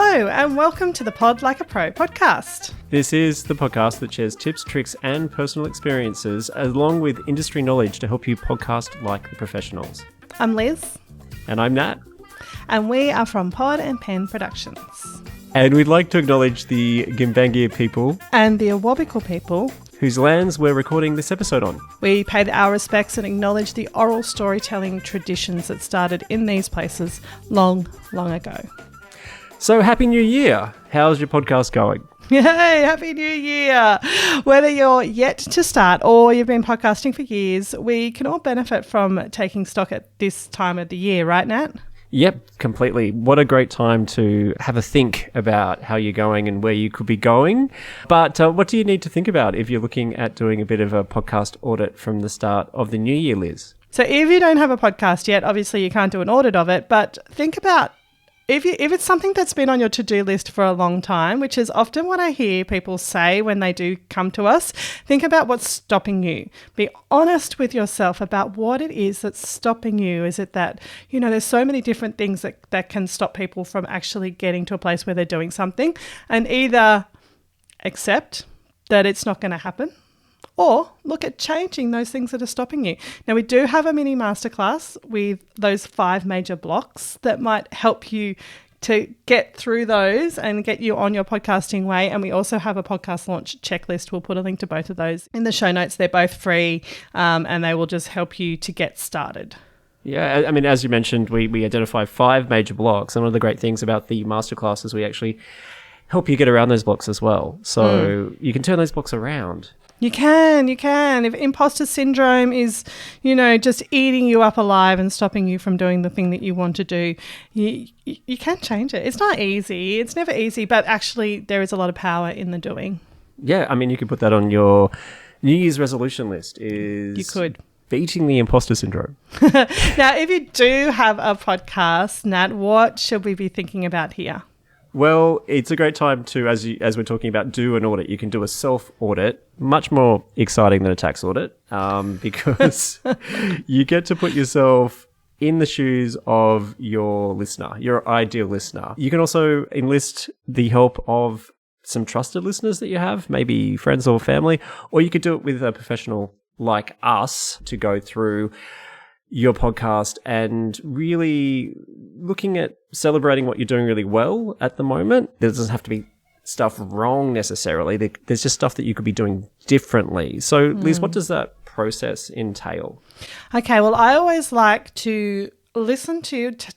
Hello and welcome to the Pod Like a Pro podcast. This is the podcast that shares tips, tricks and personal experiences along with industry knowledge to help you podcast like the professionals. I'm Liz. And I'm Nat. And we are from Pod and Pen Productions. And we'd like to acknowledge the Gimbaangira people and the Awabakal people whose lands we're recording this episode on. We pay our respects and acknowledge the oral storytelling traditions that started in these places long, long ago. So, Happy New Year! How's your podcast going? Yay! Happy New Year! Whether you're yet to start or you've been podcasting for years, we can all benefit from taking stock at this time of the year, right, Nat? Yep, completely. What a great time to have a think about how you're going and where you could be going. But what do you need to think about if you're looking at doing a bit of a podcast audit from the start of the new year, Liz? So if you don't have a podcast yet, obviously you can't do an audit of it, but think about if it's something that's been on your to-do list for a long time, which is often what I hear people say when they do come to us, think about what's stopping you. Be honest with yourself about what it is that's stopping you. Is it that, there's so many different things that can stop people from actually getting to a place where they're doing something, and either accept that it's not going to happen or look at changing those things that are stopping you. Now, we do have a mini masterclass with those 5 major blocks that might help you to get through those and get you on your podcasting way. And we also have a podcast launch checklist. We'll put a link to both of those in the show notes. They're both free and they will just help you to get started. Yeah, I mean, as you mentioned, we identify 5 major blocks. And one of the great things about the masterclass is we actually help you get around those blocks as well. So you can turn those blocks around. You can. If imposter syndrome is, just eating you up alive and stopping you from doing the thing that you want to do, you can change it. It's not easy. It's never easy, but actually there is a lot of power in the doing. Yeah, I mean, you could put that on your New Year's resolution list You could. Beating the imposter syndrome. Now, if you do have a podcast, Nat, what should we be thinking about here? Well, it's a great time to, as we're talking about, do an audit. You can do a self-audit, much more exciting than a tax audit, because you get to put yourself in the shoes of your listener, your ideal listener. You can also enlist the help of some trusted listeners that you have, maybe friends or family, or you could do it with a professional like us to go through your podcast and really looking at celebrating what you're doing really well at the moment. There doesn't have to be stuff wrong necessarily. There's just stuff that you could be doing differently. So, Liz, what does that process entail? Okay, well, I always like to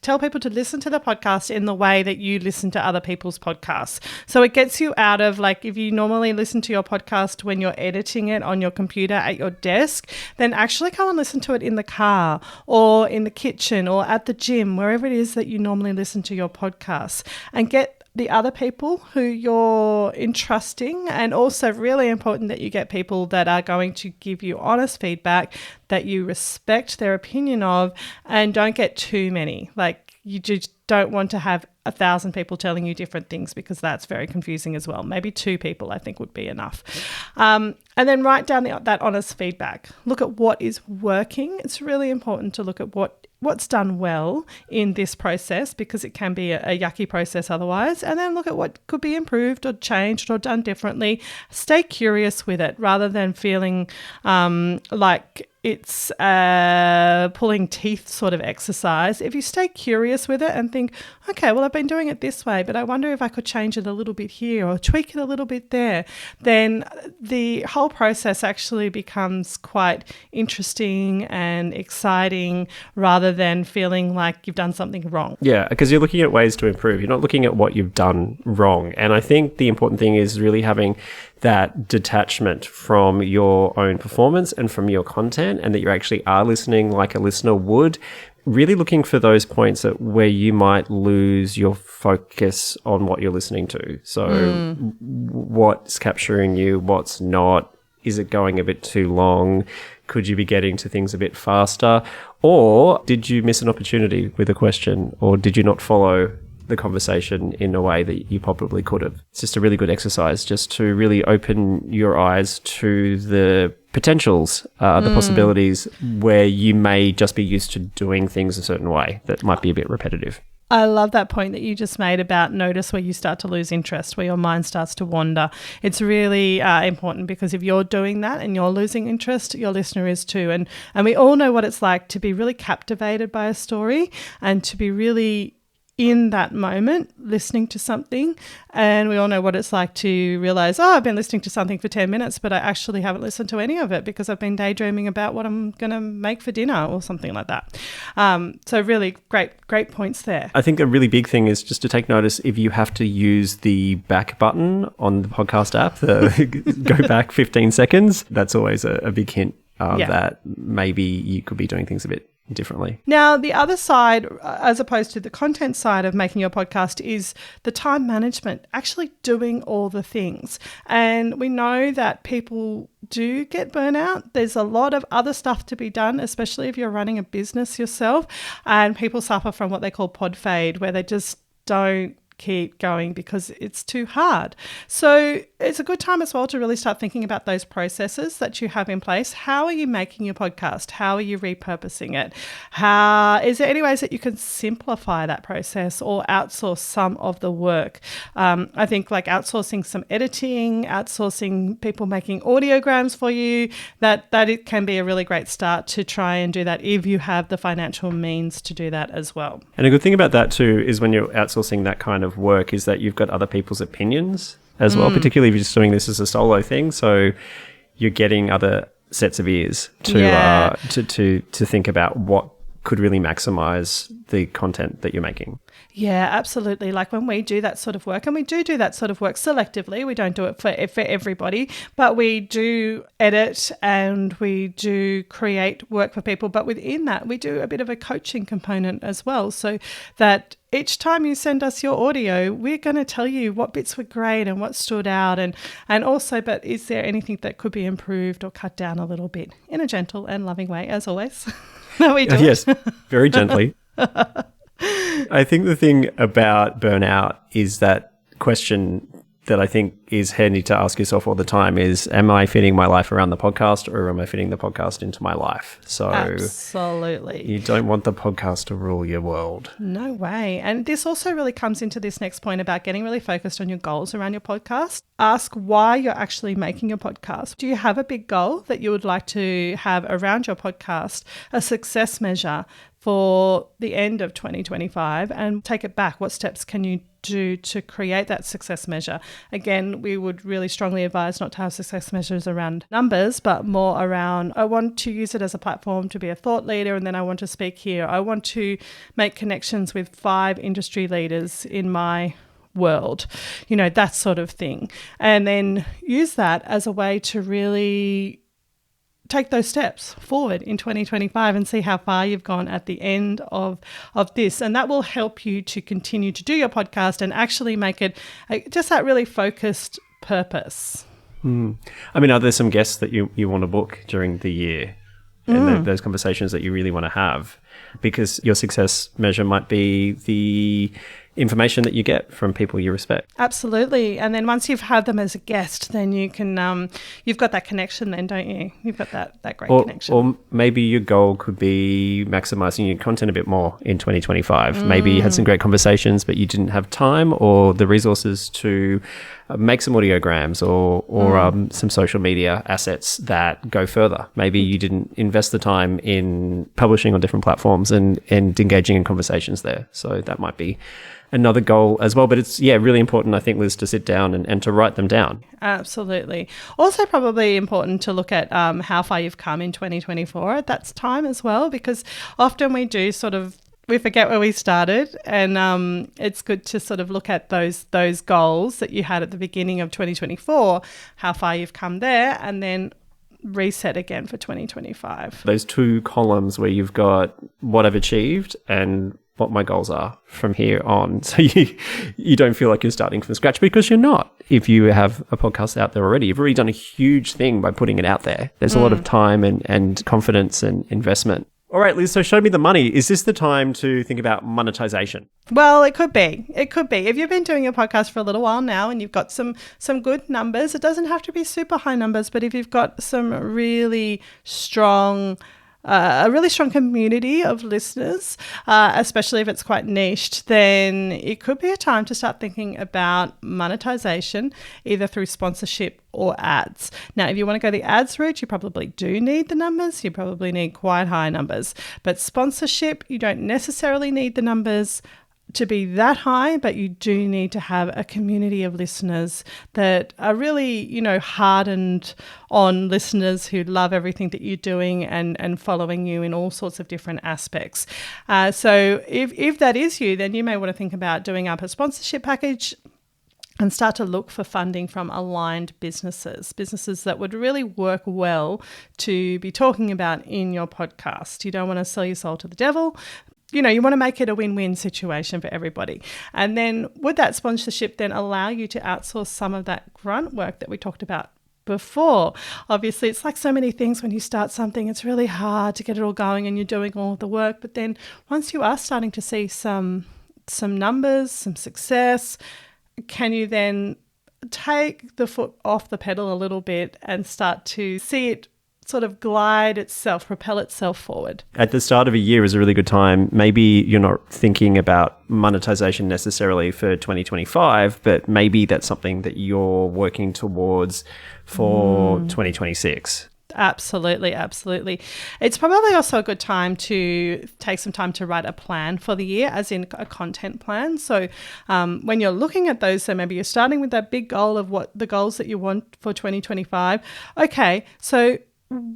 tell people to listen to the podcast in the way that you listen to other people's podcasts. So it gets you out of, like, if you normally listen to your podcast when you're editing it on your computer at your desk, then actually go and listen to it in the car or in the kitchen or at the gym, wherever it is that you normally listen to your podcasts, and get the other people who you're entrusting, and also really important that you get people that are going to give you honest feedback, that you respect their opinion of, and don't get too many. Like, you just don't want to have 1,000 people telling you different things, because that's very confusing as well. Maybe 2 people I think would be enough. And then write down that honest feedback. Look at what is working. It's really important to look at what's done well in this process, because it can be a yucky process otherwise, and then look at what could be improved or changed or done differently. Stay curious with it rather than feeling like it's a pulling teeth sort of exercise. If you stay curious with it and think, okay, well, I've been doing it this way, but I wonder if I could change it a little bit here or tweak it a little bit there, then the whole process actually becomes quite interesting and exciting rather than feeling like you've done something wrong. Yeah, because you're looking at ways to improve. You're not looking at what you've done wrong. And I think the important thing is really having that detachment from your own performance and from your content, and that you actually are listening like a listener would. Really looking for those points where you might lose your focus on what you're listening to. So what's capturing you, what's not? Is it going a bit too long? Could you be getting to things a bit faster? Or did you miss an opportunity with a question? Or did you not follow the conversation in a way that you probably could have? It's just a really good exercise just to really open your eyes to the potentials, the possibilities where you may just be used to doing things a certain way that might be a bit repetitive. I love that point that you just made about notice where you start to lose interest, where your mind starts to wander. It's really important, because if you're doing that and you're losing interest, your listener is too. And we all know what it's like to be really captivated by a story and to be really in that moment listening to something. And we all know what it's like to realize, oh, I've been listening to something for 10 minutes, but I actually haven't listened to any of it because I've been daydreaming about what I'm going to make for dinner or something like that. So really great points there. I think a really big thing is just to take notice if you have to use the back button on the podcast app, go back 15 seconds. That's always a big hint that maybe you could be doing things a bit differently. Now, the other side, as opposed to the content side of making your podcast, is the time management, actually doing all the things. And we know that people do get burnout. There's a lot of other stuff to be done, especially if you're running a business yourself, and people suffer from what they call pod fade, where they just don't keep going because it's too hard. So it's a good time as well to really start thinking about those processes that you have in place. How are you making your podcast? How are you repurposing it? Is there any ways that you can simplify that process or outsource some of the work? I think like outsourcing some editing, outsourcing people making audiograms for you, that it can be a really great start to try and do that if you have the financial means to do that as well. And a good thing about that too is when you're outsourcing that kind of work is that you've got other people's opinions as well, particularly if you're just doing this as a solo thing. So you're getting other sets of ears to think about what could really maximize the content that you're making. Yeah, absolutely. Like when we do that sort of work, and we do that sort of work selectively, we don't do it for everybody, but we do edit and we do create work for people. But within that, we do a bit of a coaching component as well, so that each time you send us your audio, we're going to tell you what bits were great and what stood out, and also, but is there anything that could be improved or cut down a little bit in a gentle and loving way, as always. No, we do. Yes, very gently. I think the thing about burnout is that question that I think is handy to ask yourself all the time is, am I fitting my life around the podcast, or am I fitting the podcast into my life? So absolutely. You don't want the podcast to rule your world. No way. And this also really comes into this next point about getting really focused on your goals around your podcast. Ask why you're actually making your podcast. Do you have a big goal that you would like to have around your podcast, a success measure for the end of 2025, and take it back? What steps can you do to create that success measure? Again, we would really strongly advise not to have success measures around numbers, but more around, I want to use it as a platform to be a thought leader, and then I want to speak here. I want to make connections with 5 industry leaders in my world, that sort of thing. And then use that as a way to really take those steps forward in 2025 and see how far you've gone at the end of this. And that will help you to continue to do your podcast and actually make it just that really focused purpose. I mean, are there some guests that you want to book during the year? And those conversations that you really want to have? Because your success measure might be the information that you get from people you respect. Absolutely. And then once you've had them as a guest, then you can, you've got that connection then, don't you? You've got that great connection. Or maybe your goal could be maximizing your content a bit more in 2025. Maybe you had some great conversations, but you didn't have time or the resources to make some audiograms or some social media assets that go further. Maybe you didn't invest the time in publishing on different platforms and engaging in conversations there. So that might be another goal as well. But it's, really important, I think, Liz, to sit down and to write them down. Absolutely. Also probably important to look at how far you've come in 2024 at that time as well, because often we do we forget where we started, and it's good to sort of look at those goals that you had at the beginning of 2024, how far you've come there, and then reset again for 2025. Those 2 columns where you've got what I've achieved and what my goals are from here on. So you don't feel like you're starting from scratch, because you're not. If you have a podcast out there already, you've already done a huge thing by putting it out there. There's a lot of time and confidence and investment. All right, Liz, so show me the money. Is this the time to think about monetization? Well, it could be. It could be. If you've been doing your podcast for a little while now and you've got some good numbers, it doesn't have to be super high numbers, but if you've got some really strong a really strong community of listeners, especially if it's quite niched, then it could be a time to start thinking about monetization, either through sponsorship or ads. Now, if you want to go the ads route, you probably do need the numbers. You probably need quite high numbers. But sponsorship, you don't necessarily need the numbers to be that high, but you do need to have a community of listeners that are really, hardened on listeners who love everything that you're doing and following you in all sorts of different aspects. So if that is you, then you may want to think about doing up a sponsorship package and start to look for funding from aligned businesses that would really work well to be talking about in your podcast. You don't want to sell your soul to the devil. You want to make it a win-win situation for everybody. And then would that sponsorship then allow you to outsource some of that grunt work that we talked about before? Obviously, it's like so many things when you start something, it's really hard to get it all going and you're doing all of the work. But then once you are starting to see some numbers, some success, can you then take the foot off the pedal a little bit and start to see it sort of glide itself, propel itself forward? At the start of a year is a really good time. Maybe you're not thinking about monetization necessarily for 2025, but maybe that's something that you're working towards for 2026. Absolutely. It's probably also a good time to take some time to write a plan for the year, as in a content plan. So when you're looking at those, so maybe you're starting with that big goal of what the goals that you want for 2025. Okay, so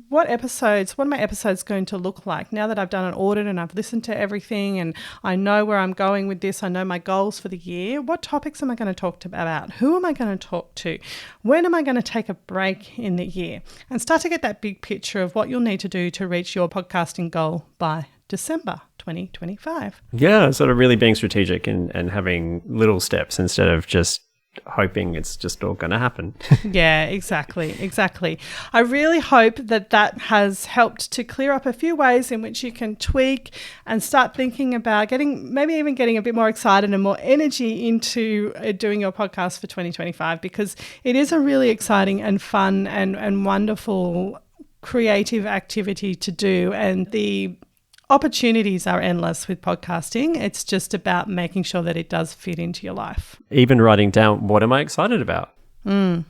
what are my episodes going to look like now that I've done an audit and I've listened to everything and I know where I'm going with this? I know my goals for the year. What topics am I going to talk about? Who am I going to talk to? When am I going to take a break in the year? And start to get that big picture of what you'll need to do to reach your podcasting goal by December 2025. Yeah, sort of really being strategic and having little steps instead of just hoping it's just all going to happen. Yeah, exactly. I really hope that has helped to clear up a few ways in which you can tweak and start thinking about getting a bit more excited and more energy into doing your podcast for 2025, because it is a really exciting and fun and wonderful creative activity to do, and the opportunities are endless with podcasting. It's just about making sure that it does fit into your life. Even writing down, what am I excited about?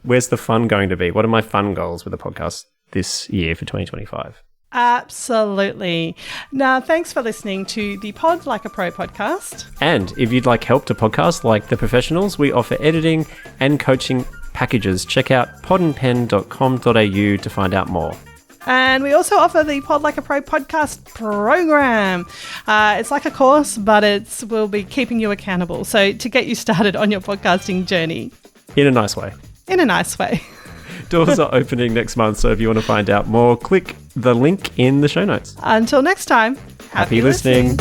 Where's the fun going to be? What are my fun goals with the podcast this year for 2025? Absolutely. Now, thanks for listening to the Pod Like a Pro podcast. And if you'd like help to podcast like the professionals, we offer editing and coaching packages. Check out podandpen.com.au to find out more. And we also offer the Pod Like a Pro podcast program. It's like a course, but we'll be keeping you accountable. So to get you started on your podcasting journey. In a nice way. Doors are opening next month. So if you want to find out more, click the link in the show notes. Until next time, happy listening.